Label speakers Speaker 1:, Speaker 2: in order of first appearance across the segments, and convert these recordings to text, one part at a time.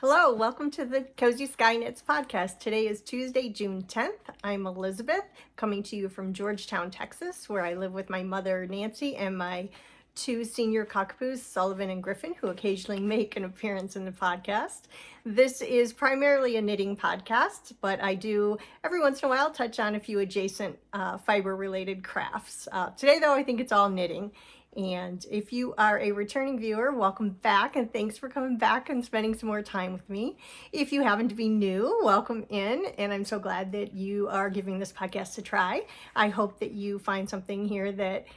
Speaker 1: Hello, welcome to the Cozy Sky Knits podcast. Today is Tuesday, June 10th. I'm Elizabeth, coming to you from Georgetown, Texas, where I live with my mother, Nancy, and my two senior cockapoos, Sullivan and Griffin, who occasionally make an appearance in the podcast. This is primarily a knitting podcast, but I do every once in a while touch on a few adjacent fiber-related crafts. Today, though, I think it's all knitting. And if you are a returning viewer, welcome back and thanks for coming back and spending some more time with me. If you happen to be new, welcome in, and I'm so glad that you are giving this podcast a try. I hope that you find something here that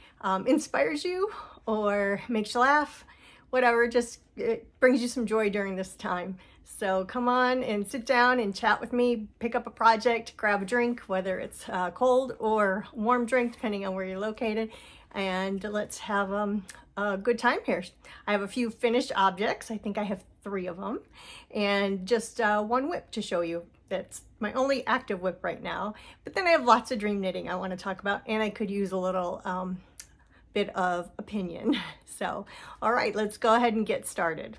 Speaker 1: inspires you or makes you laugh, whatever, just it brings you some joy during this time. So come on and sit down and chat with me, pick up a project, grab a drink, whether it's cold or warm drink, depending on where you're located, and let's have a good time here. I have a few finished objects. I think I have 3 of them, and just one whip to show you. That's my only active whip right now, but then I have lots of dream knitting I want to talk about, and I could use a little bit of opinion. So, all right, let's go ahead and get started.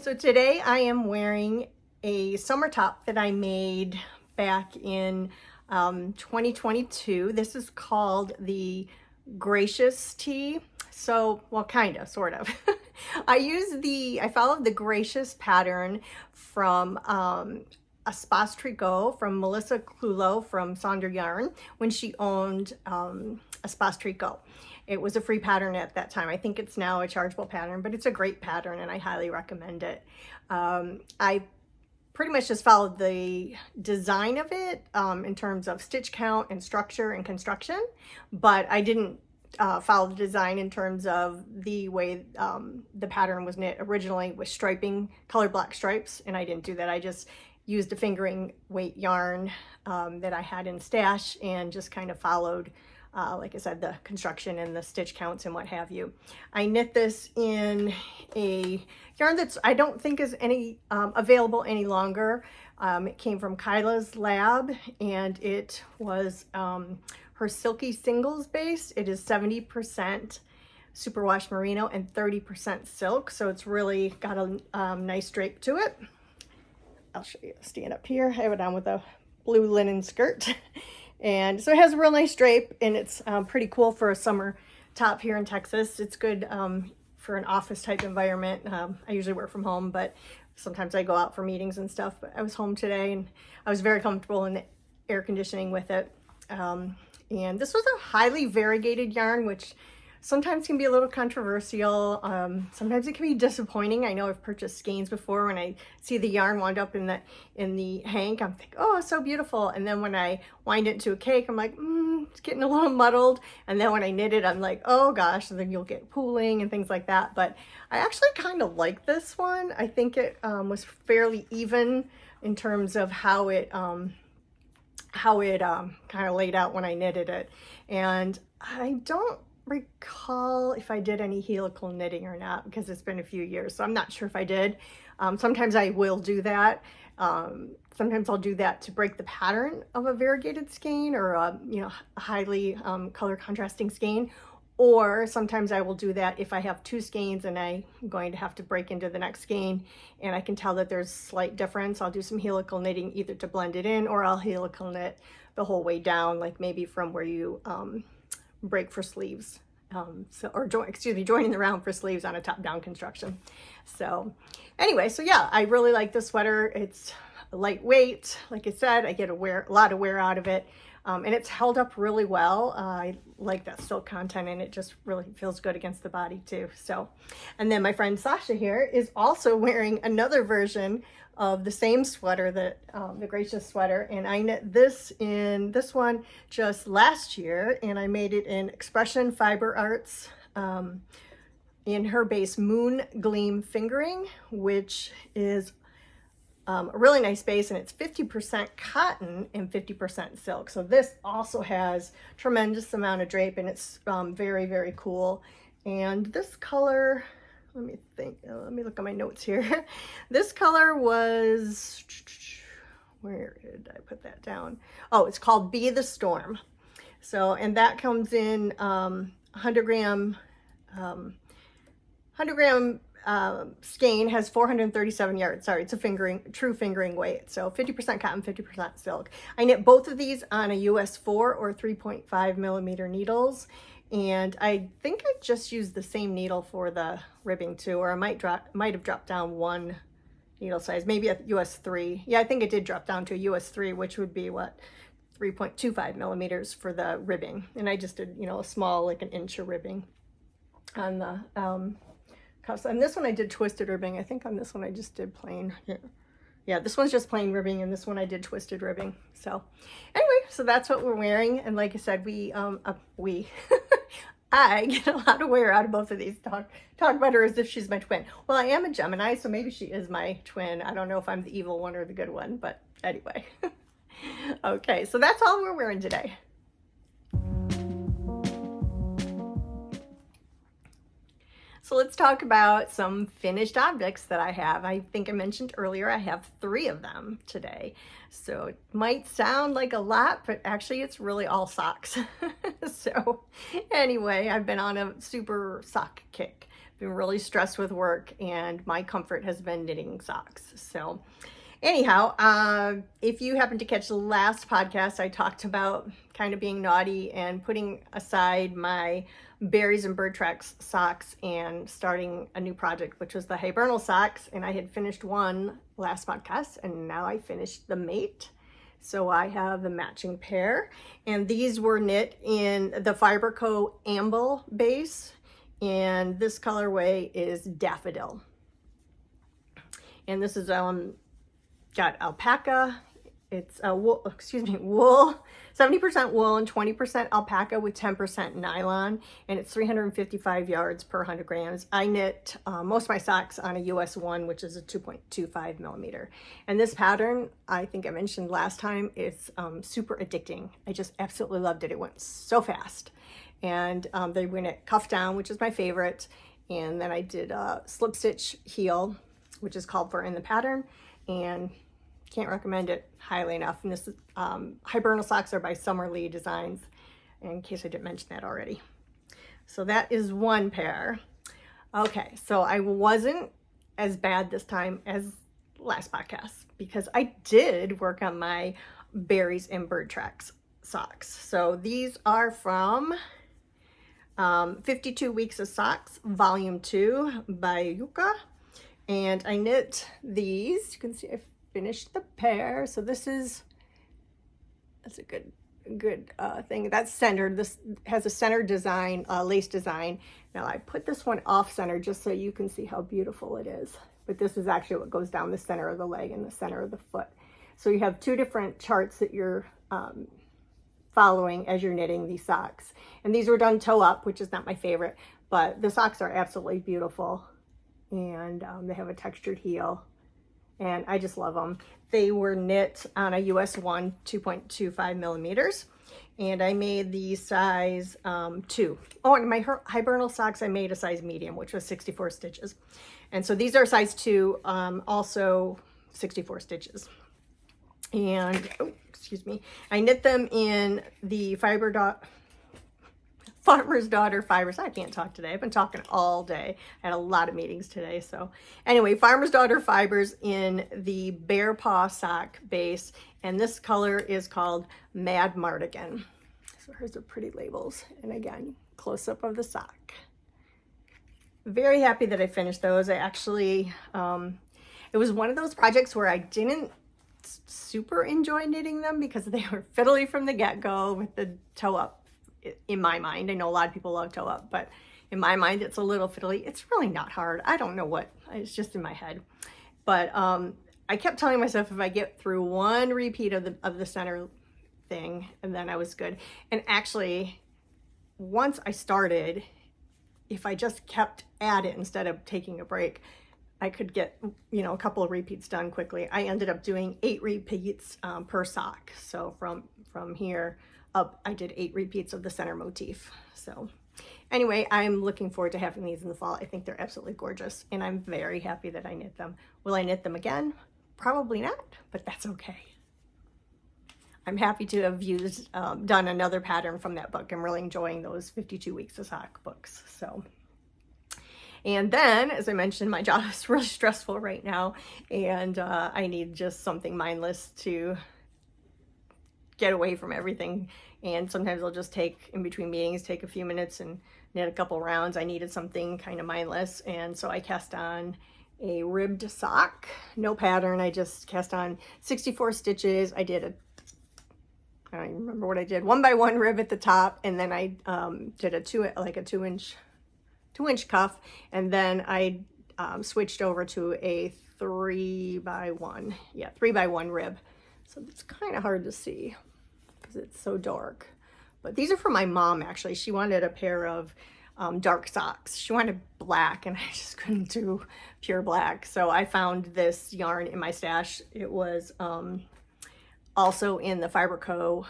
Speaker 1: So today I am wearing a summer top that I made back in 2022. This is called the Gracious Tea. So, well, kind of, sort of. I followed the Gracious pattern from Espace Tricot from Melissa Clulow from Sonder Yarn when she owned Espace Tricot. It was a free pattern at that time. I think it's now a chargeable pattern, but it's a great pattern and I highly recommend it. I pretty much just followed the design of it in terms of stitch count and structure and construction, but I didn't follow the design in terms of the way the pattern was knit originally with striping, color block stripes, and I didn't do that. I just used a fingering weight yarn that I had in stash and just kind of followed, like I said, the construction and the stitch counts and what have you. I knit this in a yarn that's I don't think is any available any longer. It came from Kyla's lab, and it was her Silky Singles base. It is 70% superwash merino and 30% silk, so it's really got a nice drape to it. I'll show you, stand up here. I have it on with a blue linen skirt. And so it has a real nice drape, and it's pretty cool for a summer top here in Texas. It's good for an office type environment. I usually work from home, but sometimes I go out for meetings and stuff. But I was home today and I was very comfortable in the air conditioning with it. And this was a highly variegated yarn, which sometimes can be a little controversial. Sometimes it can be disappointing. I know I've purchased skeins before. When I see the yarn wound up in the hank, I'm thinking, oh, it's so beautiful. And then when I wind it into a cake, I'm like, it's getting a little muddled. And then when I knit it, I'm like, oh gosh, and then you'll get pooling and things like that. But I actually kind of like this one. I think it was fairly even in terms of how it kind of laid out when I knitted it. And I don't recall if I did any helical knitting or not, because it's been a few years, so I'm not sure if I did. Sometimes I will do that. Sometimes I'll do that to break the pattern of a variegated skein or a highly color contrasting skein, or sometimes I will do that if I have 2 skeins and I'm going to have to break into the next skein and I can tell that there's slight difference. I'll do some helical knitting either to blend it in, or I'll helical knit the whole way down, like maybe from where you break for sleeves, joining the round for sleeves on a top-down construction. So anyway, so yeah, I really like this sweater. It's lightweight, like I said. I get a lot of wear out of it, and it's held up really well. I like that silk content, and it just really feels good against the body too. So, and then my friend Sasha here is also wearing another version of the same sweater, that the Gracious sweater, and I knit this one just last year, and I made it in Expression Fiber Arts in her base Moon Gleam Fingering, which is a really nice base, and it's 50% cotton and 50% silk. So this also has tremendous amount of drape, and it's very, very cool. And this color, let me think, let me look at my notes here. This color was, where did I put that down? Oh, it's called Be the Storm. So, and that comes in 100 gram skein has 437 yards. Sorry, it's a true fingering weight. So 50% cotton, 50% silk. I knit both of these on a US 4 or 3.5 millimeter needles. And I think I just used the same needle for the ribbing too, or I might have dropped down one needle size, maybe a US 3. Yeah, I think it did drop down to a US 3, which would be what, 3.25 millimeters for the ribbing. And I just did, you know, a small, like an inch of ribbing on the cuffs. And this one I did twisted ribbing. I think on this one I just did plain. Yeah, this one's just plain ribbing, and this one I did twisted ribbing. So anyway, so that's what we're wearing. And like I said, I get a lot of wear out of both of these. Talk about her as if she's my twin. Well, I am a Gemini, so maybe she is my twin. I don't know if I'm the evil one or the good one, but anyway. Okay, so that's all we're wearing today. So let's talk about some finished objects that I have. I think I mentioned earlier I have 3 of them today. So it might sound like a lot, but actually it's really all socks. So anyway, I've been on a super sock kick. Been really stressed with work, and my comfort has been knitting socks. So anyhow, if you happen to catch the last podcast, I talked about kind of being naughty and putting aside my berries and bird tracks socks and starting a new project, which was the Hibernal socks. And I had finished one last podcast, and now I finished the mate. So I have the matching pair, and these were knit in the Fiber Co. Amble base, and this colorway is Daffodil. And this is got alpaca. It's wool, wool, 70% wool and 20% alpaca with 10% nylon, and it's 355 yards per 100 grams. I knit most of my socks on a US 1, which is a 2.25 millimeter. And this pattern, I think I mentioned last time, it's super addicting. I just absolutely loved it. It went so fast. And they went at cuff down, which is my favorite. And then I did a slip stitch heel, which is called for in the pattern. And can't recommend it highly enough. And this is, Hibernal socks are by Summer Lee Designs, in case I didn't mention that already. So that is one pair. Okay, so I wasn't as bad this time as last podcast, because I did work on my berries and bird tracks socks. So these are from 52 Weeks of Socks, Volume 2 by Yuka. And I knit these. You can see I finished the pair. So that's a good thing. That's centered. This has a center design, lace design. Now I put this one off center just so you can see how beautiful it is. But this is actually what goes down the center of the leg and the center of the foot. So you have 2 different charts that you're following as you're knitting these socks. And these were done toe up, which is not my favorite, but the socks are absolutely beautiful. And they have a textured heel, and I just love them. They were knit on a US 1, 2.25 millimeters, and I made the size 2. Oh, and my Hibernal socks I made a size medium, which was 64 stitches. And so these are size 2, also 64 stitches. And, oh, excuse me, I knit them in the Farmer's Daughter fibers. I can't talk today. I've been talking all day. I had a lot of meetings today. So anyway, Farmer's Daughter fibers in the Bear Paw sock base. And this color is called Mad Mardigan. So here's the pretty labels. And again, close up of the sock. Very happy that I finished those. I actually, it was one of those projects where I didn't super enjoy knitting them because they were fiddly from the get-go with the toe up. In my mind, I know a lot of people love toe up, but in my mind, it's a little fiddly. It's really not hard. I don't know what, it's just in my head. But I kept telling myself if I get through one repeat of the center thing, and then I was good. And actually, once I started, if I just kept at it instead of taking a break, I could get, you know, a couple of repeats done quickly. I ended up doing 8 repeats per sock. So from here up, I did 8 repeats of the center motif. So anyway, I'm looking forward to having these in the fall. I think they're absolutely gorgeous, and I'm very happy that I knit them. Will I knit them again? Probably not, but that's okay. I'm happy to have used, done another pattern from that book. I'm really enjoying those 52 Weeks of Sock books. So And then, as I mentioned, my job is really stressful right now, and I need just something mindless to get away from everything. And sometimes I'll just take, in between meetings, take a few minutes and knit a couple rounds. I needed something kind of mindless, and so I cast on a ribbed sock, no pattern. I just cast on 64 stitches. I did I don't even remember what I did, 1x1 rib at the top, and then I did a two inch cuff, and then I switched over to a 3x1, yeah, 3x1 rib. So it's kind of hard to see because it's so dark. But these are for my mom, actually. She wanted a pair of dark socks. She wanted black, and I just couldn't do pure black. So I found this yarn in my stash. It was also in the Fiber Co.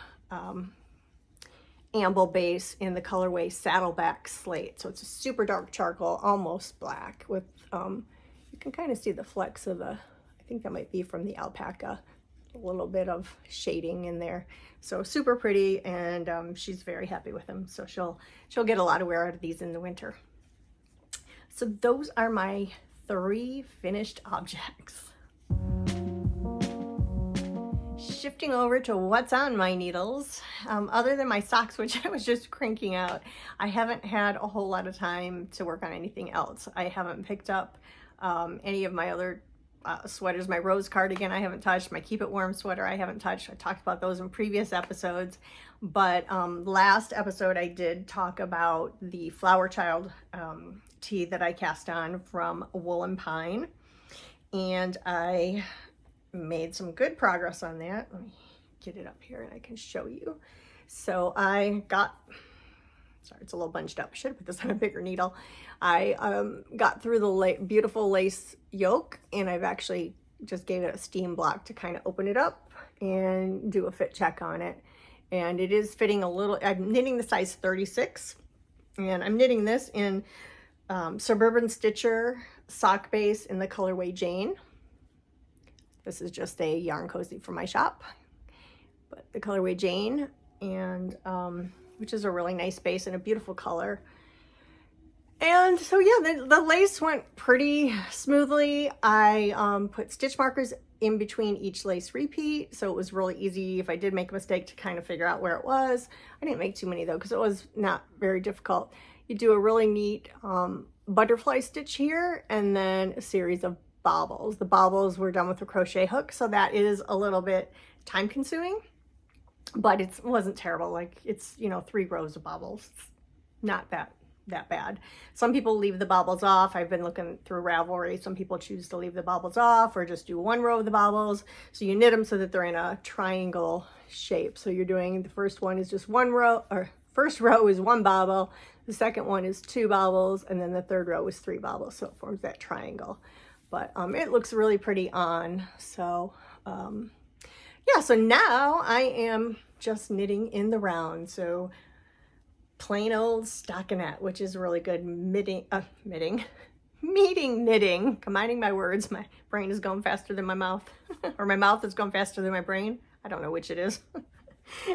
Speaker 1: Amble base in the colorway Saddleback Slate. So it's a super dark charcoal, almost black, with you can kind of see the flecks of the, I think that might be from the alpaca, a little bit of shading in there. So super pretty, and she's very happy with them. So she'll get a lot of wear out of these in the winter. So those are my 3 finished objects. Shifting over to what's on my needles, other than my socks, which I was just cranking out, I haven't had a whole lot of time to work on anything else. I haven't picked up any of my other sweaters. My rose cardigan I haven't touched. My Keep It Warm sweater I haven't touched. I talked about those in previous episodes, but last episode I did talk about the Flower Child tee that I cast on from Wool and Pine, and I made some good progress on that. Let me get it up here and I can show you. So I got, sorry, it's a little bunched up. I should have put this on a bigger needle. I got through the beautiful lace yoke, and I've actually just gave it a steam block to kind of open it up and do a fit check on it. And it is fitting a little. I'm knitting the size 36, and I'm knitting this in Suburban Stitcher sock base in the colorway Jane. This is just a yarn cozy from my shop, but the colorway Jane, and which is a really nice base and a beautiful color. And so yeah, the lace went pretty smoothly. I put stitch markers in between each lace repeat, so it was really easy if I did make a mistake to kind of figure out where it was. I didn't make too many though, because it was not very difficult. You do a really neat butterfly stitch here, and then a series of bobbles. The bobbles were done with a crochet hook, so that is a little bit time consuming, but it wasn't terrible. Like, it's, you know, 3 rows of bobbles. It's not that bad. Some people leave the bobbles off. I've been looking through Ravelry. Some people choose to leave the bobbles off or just do 1 row of the bobbles. So you knit them so that they're in a triangle shape. So you're doing, the first one is just 1 row, or first row is 1 bobble, the second one is 2 bobbles, and then the third row is 3 bobbles. So it forms that triangle. But it looks really pretty on. So yeah, so now I am just knitting in the round. So plain old stockinette, which is really good knitting, combining my words. My brain is going faster than my mouth, or my mouth is going faster than my brain. I don't know which it is.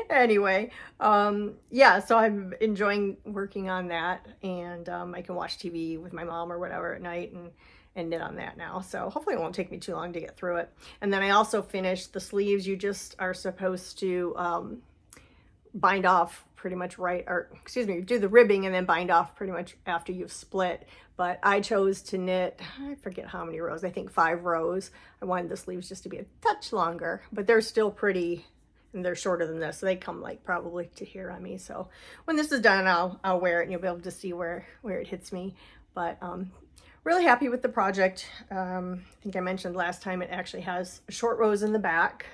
Speaker 1: Anyway, yeah, so I'm enjoying working on that, and I can watch TV with my mom or whatever at night and knit on that now. So hopefully it won't take me too long to get through it. And then I also finished the sleeves. You just are supposed to bind off pretty much do the ribbing and then bind off pretty much after you've split. But I chose to knit, I forget how many rows, I think 5 rows. I wanted the sleeves just to be a touch longer, but they're still pretty, and they're shorter than this, so they come like probably to here on me. So when this is done, I'll wear it and you'll be able to see where it hits me. But really happy with the project. I think I mentioned last time it actually has short rows in the back.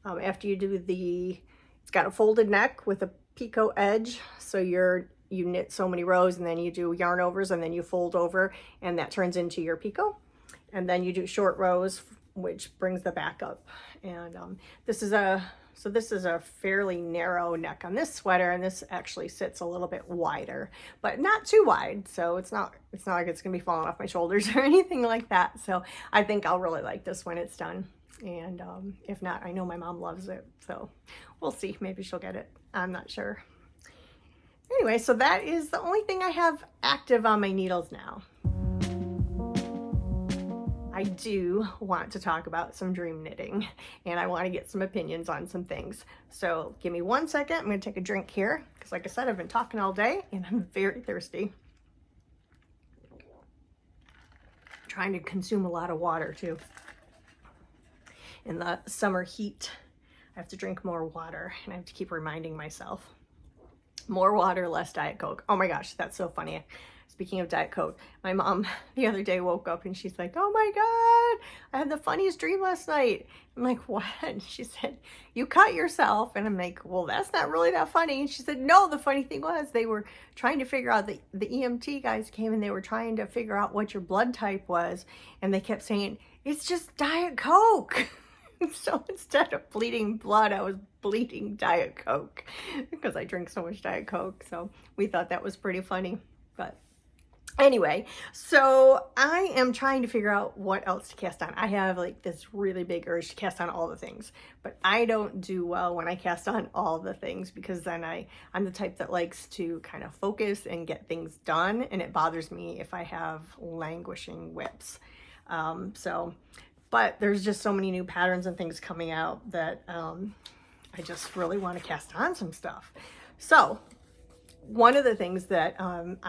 Speaker 1: After you do it's got a folded neck with a picot edge. So you knit so many rows, and then you do yarn overs, and then you fold over, and that turns into your picot. And then you do short rows, which brings the back up. And this is a fairly narrow neck on this sweater, and this actually sits a little bit wider, but not too wide. So it's not like it's gonna be falling off my shoulders or anything like that. So I think I'll really like this when it's done. And if not, I know my mom loves it. So we'll see, maybe she'll get it. I'm not sure. Anyway, so that is the only thing I have active on my needles now. I do want to talk about some dream knitting, and I want to get some opinions on some things. So give me 1 second. I'm going to take a drink here because, like I said, I've been talking all day and I'm very thirsty. I'm trying to consume a lot of water too. In the summer heat, I have to drink more water, and I have to keep reminding myself. More water, less Diet Coke. Oh my gosh, that's so funny. Speaking of Diet Coke, my mom the other day woke up and she's like, oh my God, I had the funniest dream last night. I'm like, what? And she said, you cut yourself. And I'm like, well, that's not really that funny. And she said, no, the funny thing was they were trying to figure out, the EMT guys came and they were trying to figure out what your blood type was. And they kept saying, it's just Diet Coke. So instead of bleeding blood, I was bleeding Diet Coke because I drink so much Diet Coke. So we thought that was pretty funny. But anyway, so I am trying to figure out what else to cast on. I have like this really big urge to cast on all the things, but I don't do well when I cast on all the things because then I'm the type that likes to kind of focus and get things done, and it bothers me if I have languishing whips. But there's just so many new patterns and things coming out that I just really want to cast on some stuff. So one of the things that that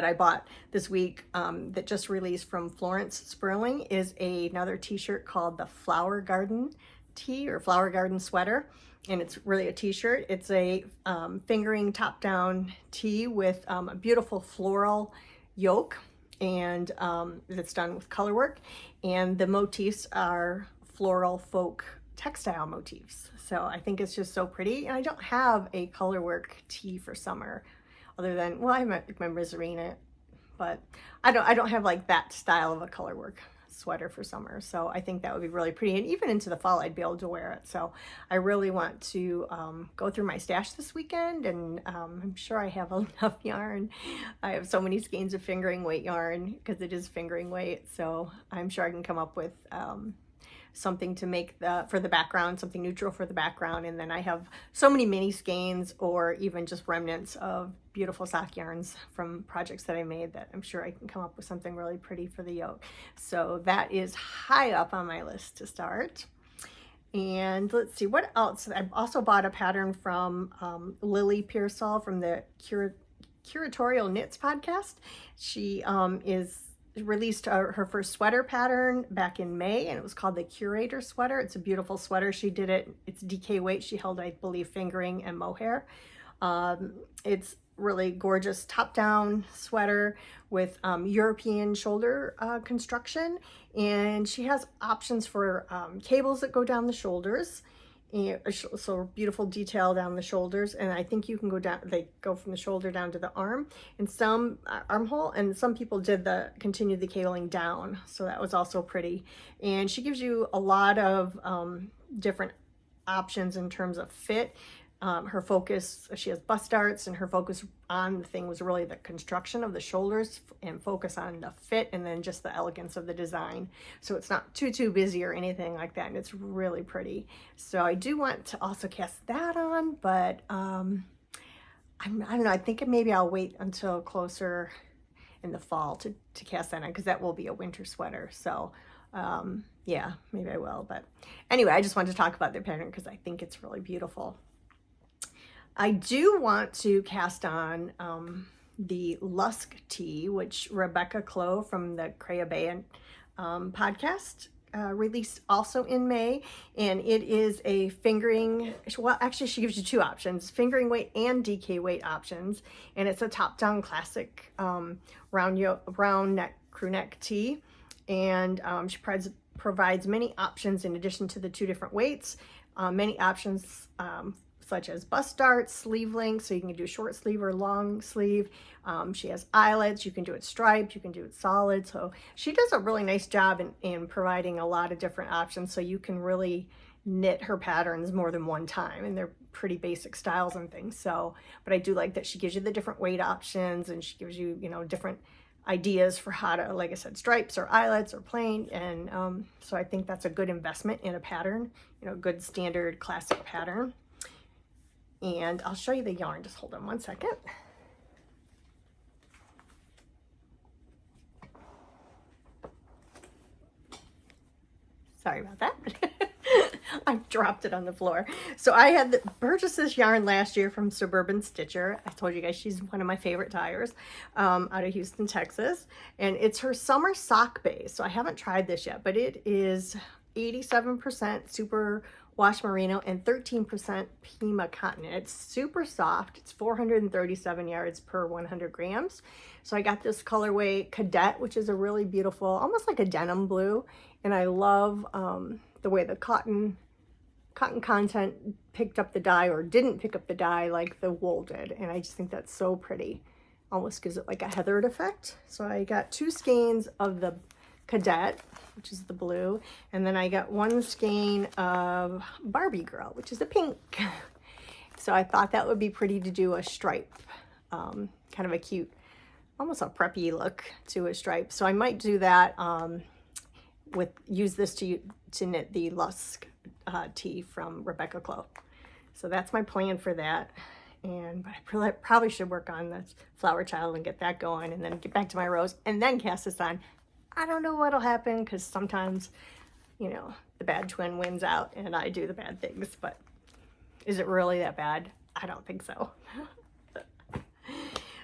Speaker 1: I bought this week that just released from Florence Spurling is another t-shirt called the Flower Garden Tee or Flower Garden Sweater. And it's really a t-shirt. It's a fingering top-down tee with a beautiful floral yoke, and it's done with color work. And the motifs are floral folk textile motifs. So I think it's just so pretty. And I don't have a color work tee for summer. Other than, well, I have my Miserina, but I don't have like that style of a color work sweater for summer. So I think that would be really pretty. And even into the fall, I'd be able to wear it. So I really want to go through my stash this weekend, and I'm sure I have enough yarn. I have so many skeins of fingering weight yarn because it is fingering weight. So I'm sure I can come up with something to make for the background, something neutral for the background. And then I have so many mini skeins or even just remnants of beautiful sock yarns from projects that I made that I'm sure I can come up with something really pretty for the yoke. So that is high up on my list to start. And let's see what else. I've also bought a pattern from Lily Pearsall from the Curatorial Knits podcast. She released her first sweater pattern back in May, and it was called the Curator Sweater. It's a beautiful sweater. She did it, it's DK weight. She held, I believe, fingering and mohair. It's really gorgeous top-down sweater with European shoulder construction, and she has options for cables that go down the shoulders. And so beautiful detail down the shoulders, and I think you can go down, they go from the shoulder down to the arm, and some armhole, and some people did continue the cabling down, so that was also pretty. And she gives you a lot of different options in terms of fit. Her focus, she has bust darts, and her focus on the thing was really the construction of the shoulders and focus on the fit and then just the elegance of the design. So it's not too busy or anything like that, and it's really pretty. So I do want to also cast that on, but I don't know, I think maybe I'll wait until closer in the fall to cast that on, because that will be a winter sweater. So yeah, maybe I will. But anyway, I just wanted to talk about the pattern because I think it's really beautiful. I do want to cast on the Lusk Tea, which Rebecca Clow from the Creabea podcast released also in May. And it is a fingering, well, actually she gives you two options, fingering weight and DK weight options. And it's a top-down classic round neck crew neck tee. And she provides many options in addition to the two different weights, many options such as bust darts, sleeve length, so you can do short sleeve or long sleeve. She has eyelets, you can do it striped, you can do it solid. So she does a really nice job in providing a lot of different options, so you can really knit her patterns more than one time, and they're pretty basic styles and things. So, but I do like that she gives you the different weight options, and she gives you, different ideas for how to, like I said, stripes or eyelets or plain. And so I think that's a good investment in a pattern, good standard classic pattern. And I'll show you the yarn. Just hold on 1 second. Sorry about that. I dropped it on the floor. So I had purchased this yarn last year from Suburban Stitcher. I told you guys she's one of my favorite dyers out of Houston, Texas. And it's her summer sock base. So I haven't tried this yet, but it is 87% super wash merino and 13% Pima cotton. It's super soft. It's 437 yards per 100 grams. So I got this colorway Cadet, which is a really beautiful, almost like a denim blue. And I love the way the cotton content picked up the dye or didn't pick up the dye like the wool did. And I just think that's so pretty. Almost gives it like a heathered effect. So I got 2 skeins of the Cadet, which is the blue, and then I got 1 skein of Barbie Girl, which is a pink. So I thought that would be pretty to do a stripe, kind of a cute, almost a preppy look to a stripe. So I might do that use this to knit the Lusk Tea from Rebecca Clow. So that's my plan for that. But I probably should work on this Flower Child and get that going, and then get back to my rose and then cast this on. I don't know what'll happen because sometimes, you know, the bad twin wins out and I do the bad things, but is it really that bad? I don't think so.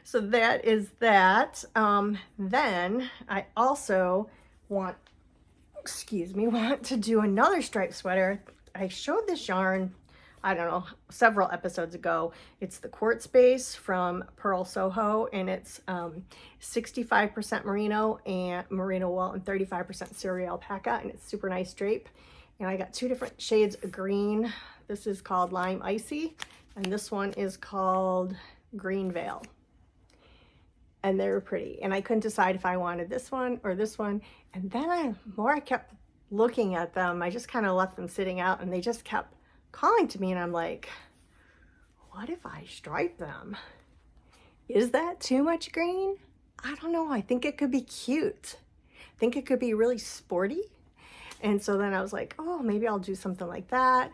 Speaker 1: So that is that. Then I also want to do another striped sweater. I showed this yarn, I don't know, several episodes ago. It's the Quartz Base from Pearl Soho, and it's 65% merino wool and 35% cereal alpaca, and it's super nice drape. And I got 2 different shades of green. This is called Lime Icy, and this one is called Green Veil. And they're pretty. And I couldn't decide if I wanted this one or this one. And then the more I kept looking at them, I just kind of left them sitting out, and they just kept calling to me, and I'm like, what if I stripe them? Is that too much green? I don't know. I think it could be cute. I think it could be really sporty. And so then I was like, oh, maybe I'll do something like that.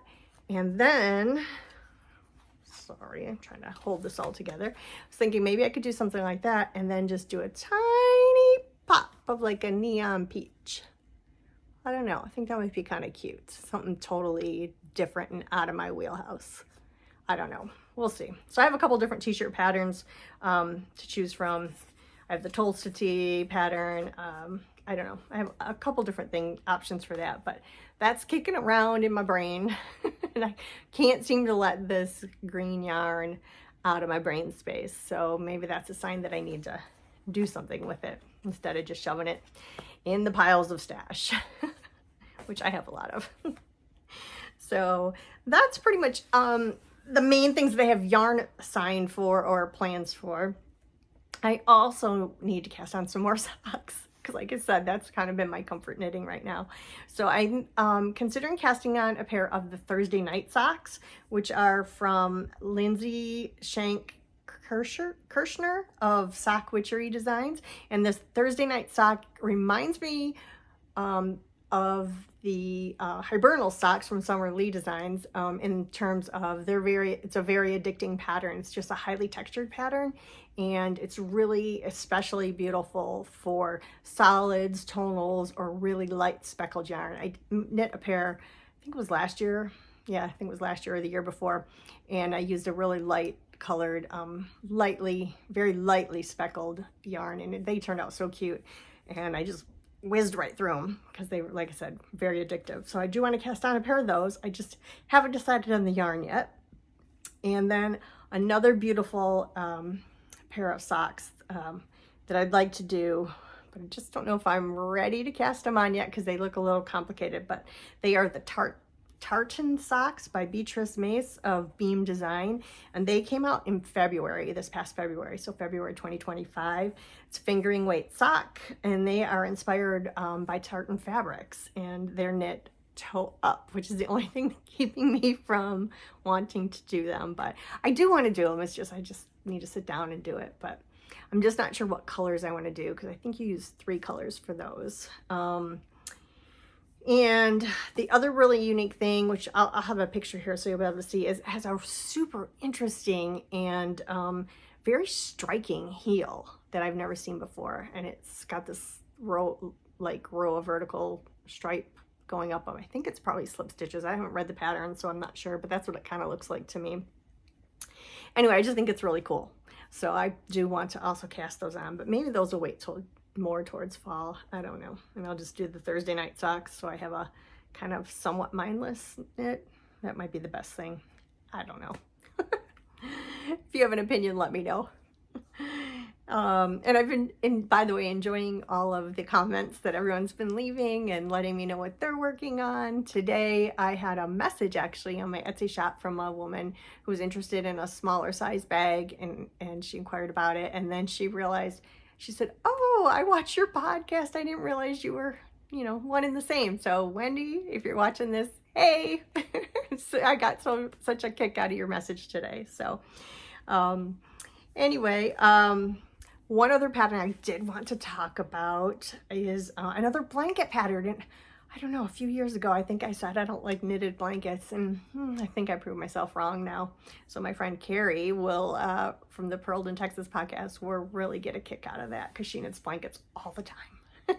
Speaker 1: And then, sorry, I'm trying to hold this all together. I was thinking maybe I could do something like that and then just do a tiny pop of like a neon peach. I don't know. I think that might be kind of cute. Something totally different and out of my wheelhouse. I don't know. We'll see. So I have a couple different t-shirt patterns to choose from. I have the Tulsa Tea pattern. I don't know. I have a couple different options for that, but that's kicking around in my brain. And I can't seem to let this green yarn out of my brain space. So maybe that's a sign that I need to do something with it instead of just shoving it in the piles of stash, which I have a lot of. So that's pretty much the main things that I have yarn assigned for or plans for. I also need to cast on some more socks because, like I said, that's kind of been my comfort knitting right now. So I'm considering casting on a pair of the Thursday night socks, which are from Lindsay Shank-Kirchner of Sock Witchery Designs. And this Thursday night sock reminds me of the Hibernal socks from Summer Lee Designs in terms of it's a very addicting pattern. It's just a highly textured pattern, and it's really especially beautiful for solids, tonals, or really light speckled yarn. I knit a pair, I think it was last year. Yeah, I think it was last year or the year before, and I used a really light colored, very lightly speckled yarn, and they turned out so cute, and I just whizzed right through them because they were, like I said, very addictive. So I do want to cast on a pair of those. I just haven't decided on the yarn yet. And then another beautiful pair of socks that I'd like to do, but I just don't know if I'm ready to cast them on yet because they look a little complicated, but they are the Tartan socks by Beatrice Mase of Beam Design, and they came out in February, this past February, so February 2025. It's fingering weight sock, and they are inspired by tartan fabrics, and they're knit toe up, which is the only thing keeping me from wanting to do them. But I do want to do them. It's just I just need to sit down and do it. But I'm just not sure what colors I want to do because I think you use 3 colors for those. And the other really unique thing, which I'll have a picture here so you'll be able to see, is it has a super interesting and very striking heel that I've never seen before. And it's got this row of vertical stripe going up. I think it's probably slip stitches. I haven't read the pattern, so I'm not sure, but that's what it kind of looks like to me. Anyway, I just think it's really cool. So I do want to also cast those on, but maybe those will wait till more towards fall. I don't know. And I'll just do the Thursday night socks, so I have a kind of somewhat mindless knit. That might be the best thing. I don't know. If you have an opinion, let me know. And I've been, by the way, enjoying all of the comments that everyone's been leaving and letting me know what they're working on. Today, I had a message actually on my Etsy shop from a woman who was interested in a smaller size bag, and she inquired about it. And then she realized, she said, "Oh, I watched your podcast. I didn't realize you were, you know, one and the same." So Wendy, if you're watching this, hey, so I got such a kick out of your message today. So anyway, one other pattern I did want to talk about is another blanket pattern. And I don't know, a few years ago, I think I said I don't like knitted blankets, and I think I proved myself wrong now. So my friend Carrie will, from the Pearled in Texas podcast, will really get a kick out of that because she knits blankets all the time.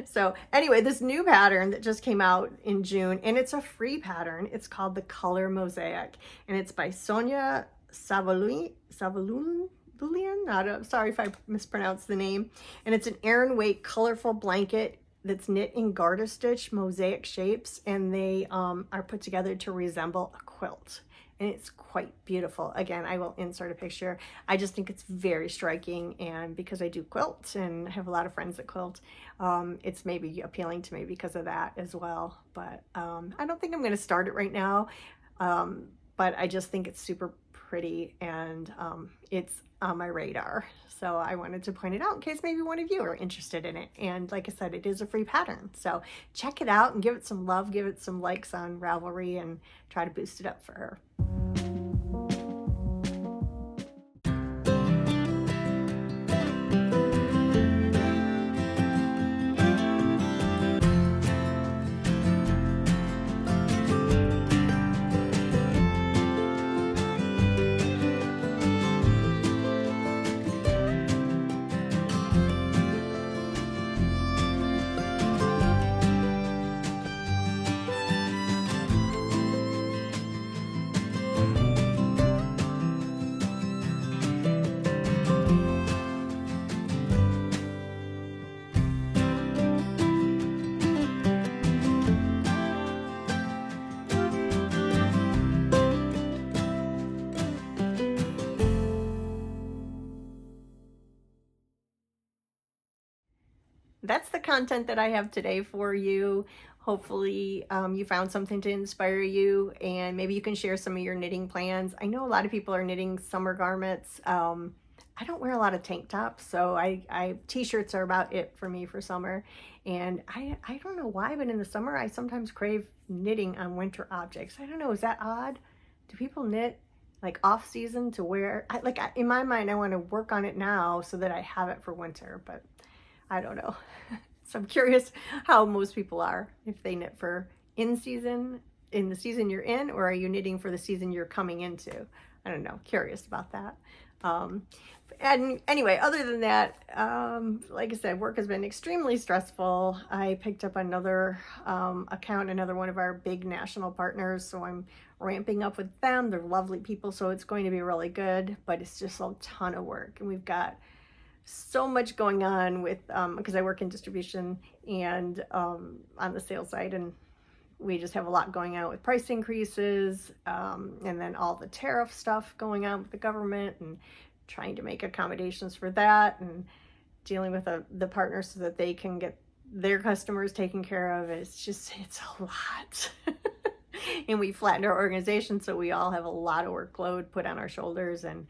Speaker 1: So anyway, this new pattern that just came out in June, and it's a free pattern. It's called the Color Mosaic, and it's by Sonia Savoulian. Sorry if I mispronounced the name. And it's an Aran weight colorful blanket that's knit in garter stitch mosaic shapes, and they are put together to resemble a quilt, and it's quite beautiful. Again, I will insert a picture. I just think it's very striking, and because I do quilt and I have a lot of friends that quilt, it's maybe appealing to me because of that as well. But I don't think I'm going to start it right now, but I just think it's super pretty, and it's on my radar. So I wanted to point it out in case maybe one of you are interested in it. And like I said, it is a free pattern. So check it out and give it some love, give it some likes on Ravelry, and try to boost it up for her. That's the content that I have today for you. Hopefully you found something to inspire you, and maybe you can share some of your knitting plans. I know a lot of people are knitting summer garments. I don't wear a lot of tank tops, so t-shirts are about it for me for summer. And I don't know why, but in the summer I sometimes crave knitting on winter objects. I don't know, is that odd? Do people knit like off season to wear? In my mind, I want to work on it now so that I have it for winter, but I don't know. So I'm curious how most people are, if they knit for in the season you're in, or are you knitting for the season you're coming into? I don't know, curious about that. And anyway, other than that, like I said, work has been extremely stressful. I picked up another account, another one of our big national partners, so I'm ramping up with them. They're lovely people, so it's going to be really good, but it's just a ton of work, and we've got so much going on with because I work in distribution and on the sales side, and we just have a lot going on with price increases, and then all the tariff stuff going on with the government, and trying to make accommodations for that, and dealing with the partners so that they can get their customers taken care of. It's a lot. And we flattened our organization, so we all have a lot of workload put on our shoulders. And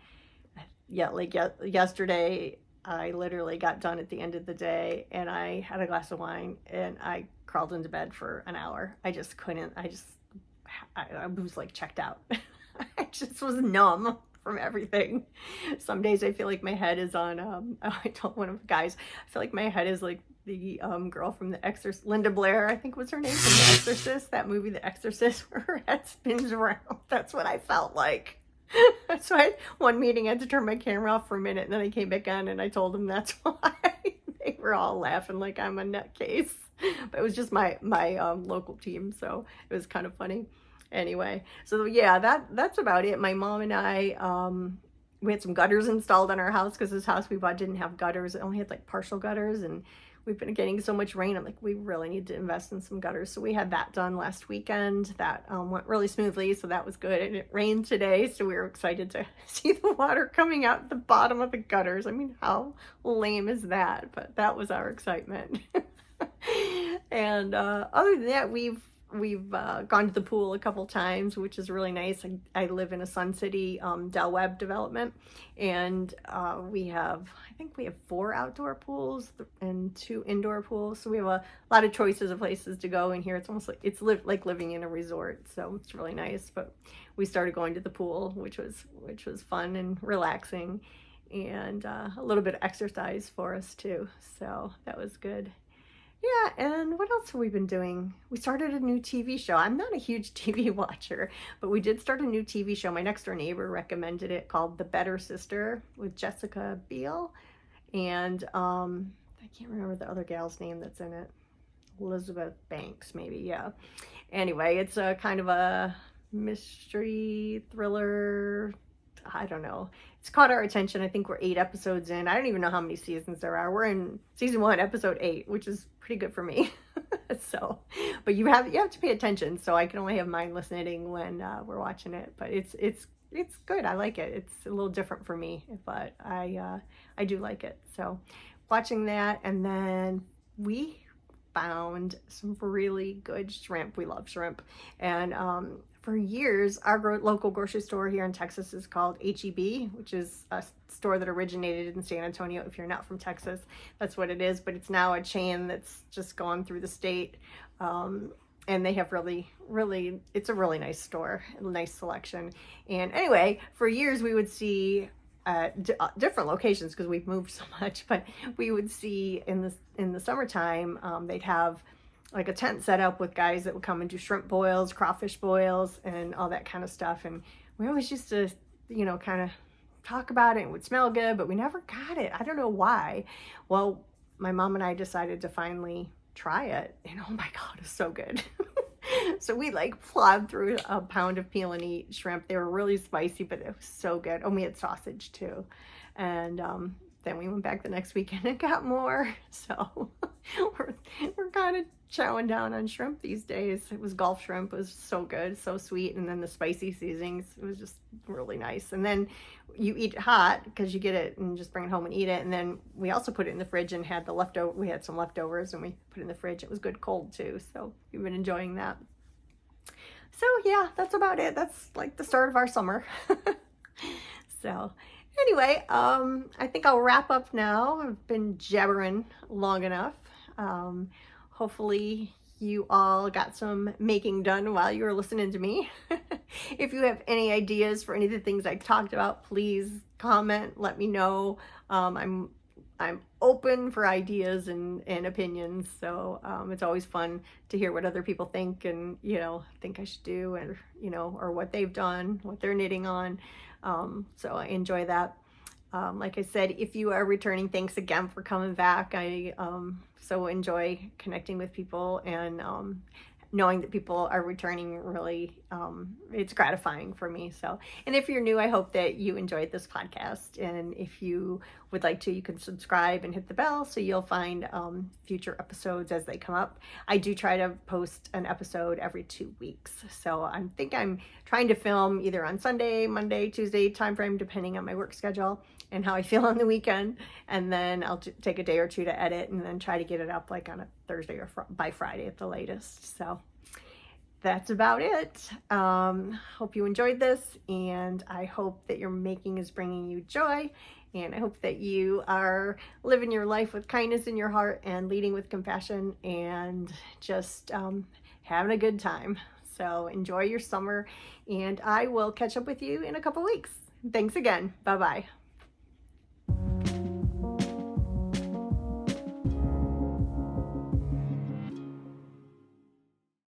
Speaker 1: yesterday I literally got done at the end of the day, and I had a glass of wine, and I crawled into bed for an hour. I just couldn't. I was like checked out. I just was numb from everything. Some days I feel like my head is on, I told one of the guys, I feel like my head is like the girl from The Exorcist, Linda Blair, I think was her name, from The Exorcist, that movie The Exorcist, where her head spins around. That's what I felt like. So one meeting I had to turn my camera off for a minute, and then I came back on and I told them that's why. They were all laughing like I'm a nutcase. But it was just my local team, so it was kind of funny. Anyway, so yeah, that's about it. My mom and I, we had some gutters installed on our house because this house we bought didn't have gutters. It only had like partial gutters, and we've been getting so much rain. I'm like, we really need to invest in some gutters. So we had that done last weekend. That went really smoothly, so that was good. And it rained today, so we were excited to see the water coming out the bottom of the gutters. I mean, how lame is that? But that was our excitement. And other than that, we've gone to the pool a couple times, which is really nice. I live in a Sun City Del Webb development, and I think we have 4 outdoor pools and 2 indoor pools. So we have a lot of choices of places to go in here. It's almost like like living in a resort, so it's really nice. But we started going to the pool, which was fun and relaxing, and a little bit of exercise for us too. So that was good. Yeah, and what else have we been doing? We started a new TV show. I'm not a huge TV watcher, but we did start a new TV show. My next door neighbor recommended it, called The Better Sister, with Jessica Biel. And I can't remember the other gal's name that's in it. Elizabeth Banks, maybe, yeah. Anyway, it's a kind of a mystery thriller. I don't know. It's caught our attention. I think we're 8 episodes in. I don't even know how many seasons there are. We're in season 1, episode 8, which is pretty good for me. So, but you have to pay attention. So I can only have mindless knitting when we're watching it. But it's good. I like it. It's a little different for me, but I do like it. So watching that, and then we found some really good shrimp. We love shrimp, and for years, our local grocery store here in Texas is called H-E-B, which is a store that originated in San Antonio. If you're not from Texas, that's what it is. But it's now a chain that's just gone through the state. And they have it's a really nice store, a nice selection. And anyway, for years we would see different locations because we've moved so much, but we would see in the summertime, they'd have like a tent set up with guys that would come and do shrimp boils, crawfish boils, and all that kind of stuff. And we always used to, kind of talk about it. It would smell good, but we never got it. I don't know why. Well, my mom and I decided to finally try it, and oh my God, it's so good. So we plowed through a pound of peel and eat shrimp. They were really spicy, but it was so good. And we had sausage too. And then we went back the next weekend and got more. So we're kind of chowing down on shrimp these days. It was Gulf shrimp. It was so good, so sweet. And then the spicy seasonings, it was just really nice. And then you eat it hot because you get it and just bring it home and eat it. And then we also put it in the fridge and had we had some leftovers and we put it in the fridge. It was good cold too. So we've been enjoying that. So yeah, that's about it. That's like the start of our summer. So anyway, I think I'll wrap up now. I've been jabbering long enough. Hopefully you all got some making done while you were listening to me. If you have any ideas for any of the things I talked about, please comment, let me know. I'm open for ideas and opinions, so it's always fun to hear what other people think and think I should do, and or what they've done, what they're knitting on. So I enjoy that. Like I said, if you are returning, thanks again for coming back. I so enjoy connecting with people, and knowing that people are returning really, it's gratifying for me. So, and if you're new, I hope that you enjoyed this podcast. And if you would like to, you can subscribe and hit the bell so you'll find future episodes as they come up. I do try to post an episode every 2 weeks. So I think I'm trying to film either on Sunday, Monday, Tuesday timeframe, depending on my work schedule and how I feel on the weekend. And then I'll take a day or 2 to edit, and then try to get it up like on a Thursday or by Friday at the latest. So that's about it. Hope you enjoyed this, and I hope that your making is bringing you joy, and I hope that you are living your life with kindness in your heart and leading with compassion, and just having a good time. So enjoy your summer, and I will catch up with you in a couple weeks. Thanks again. Bye-bye.